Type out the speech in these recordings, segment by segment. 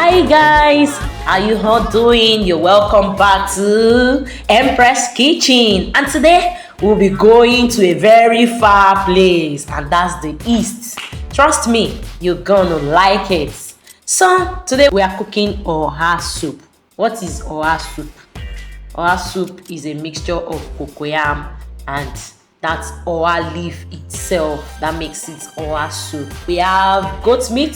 Hi guys, how you all doing? You're welcome back to Empress Kitchen, and today we'll be going to a very far place, and that's the east. Trust me, you're gonna like it. So today we are cooking Oha Soup. What is Oha Soup? Oha Soup is a mixture of cocoyam and that's Oha leaf itself that makes it Oha Soup. We have goat meat,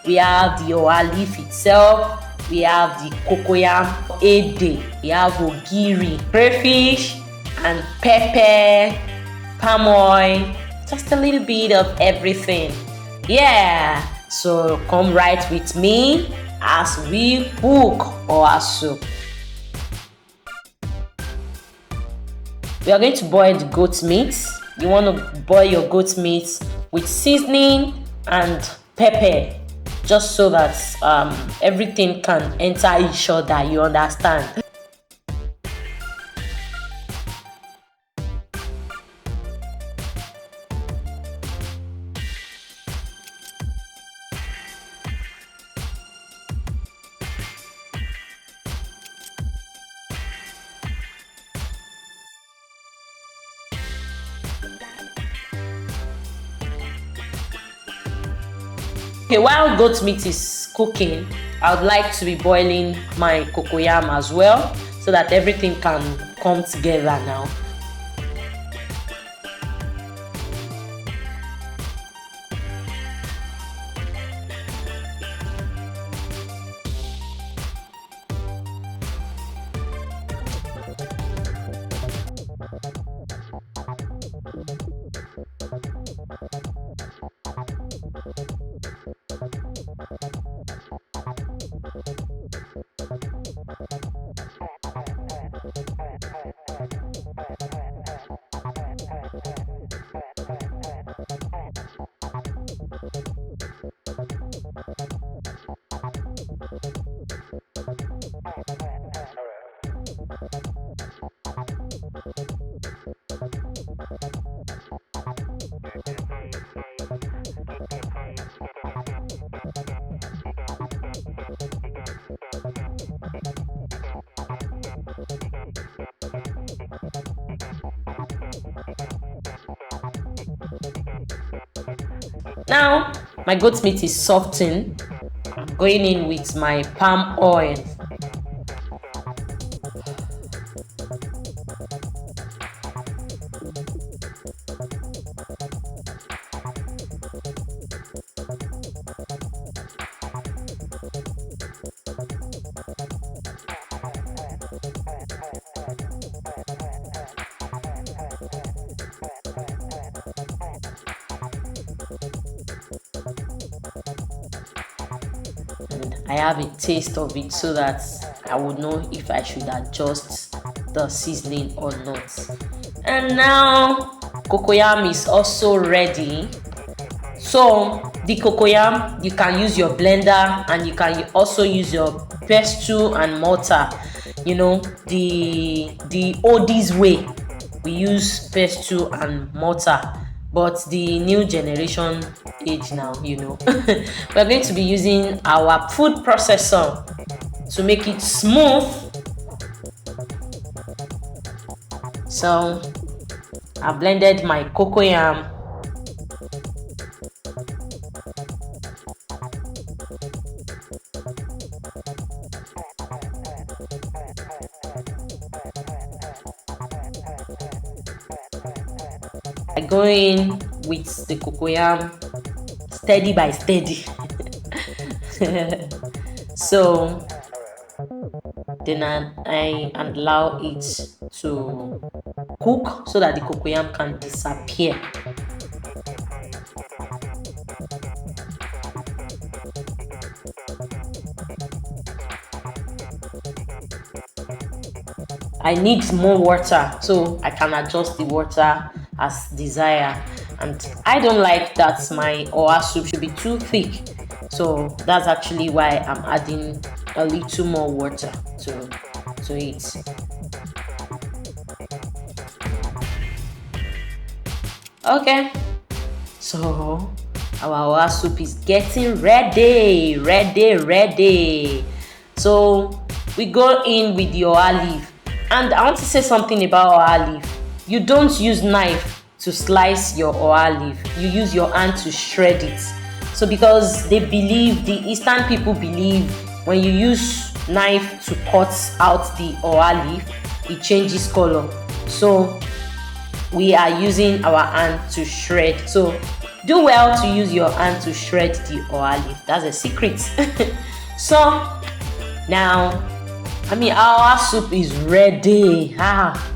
we have the Oha leaf itself, we have the cocoyam, ede, we have ogiri, crayfish, and pepper, palm oil, just a little bit of everything. Yeah, so come right with me as we cook Oha Soup. We are going to boil the goat meat. You want to boil your goat meat with seasoning and pepper, just so that everything can enter each other, you understand. Okay, while goat meat is cooking, I would like to be boiling my cocoyam as well, so that everything can come together now. Now my goat meat is softened. I'm going in with my palm oil. I have a taste of it so that I would know if I should adjust the seasoning or not. And now cocoyam is also ready. So the cocoyam, you can use your blender and you can also use your pestle and mortar. You know, the oldies way, we use pestle and mortar, but the new generation age now, you know, we're going to be using our food processor to make it smooth. So I blended my cocoyam. I go in with the cocoyam steady by steady. So then I allow it to cook so that the cocoyam can disappear. I need more water, so I can adjust the water as desired, and I don't like that my Oha soup should be too thick, so that's actually why I'm adding a little more water to it. Okay, so Our Oha soup is getting ready. So we go in with the Oha leaf, and I want to say something about Oha leaf. You don't use knife to slice your Oha leaf, you use your hand to shred it. So because they believe, the Eastern people believe, when you use knife to cut out the Oha leaf, it changes color. So we are using our hand to shred. So do well to use your hand to shred the Oha leaf. That's a secret. So now, our soup is ready.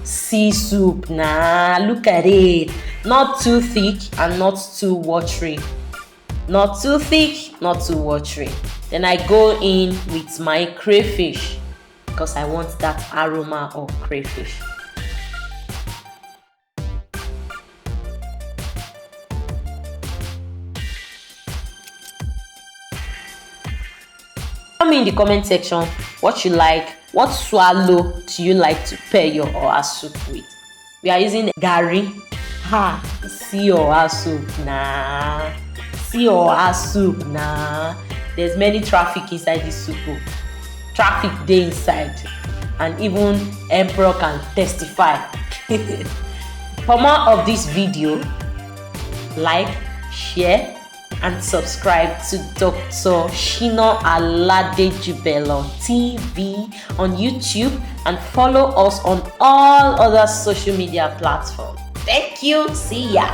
Sea soup. Look at it. Not too thick and not too watery. Not too thick, not too watery. Then I go in with my crayfish because I want that aroma of crayfish. Tell me in the comment section what you like. What swallow do you like to pair your Oha soup with? We are using gari. See Oha soup See Oha soup There's many traffic inside this soup. Traffic day inside, and even Emperor can testify. For more of this video, like, share, and subscribe to Dr. Shina Aladejubelo TV on YouTube, and follow us on all other social media platforms. Thank you. See ya.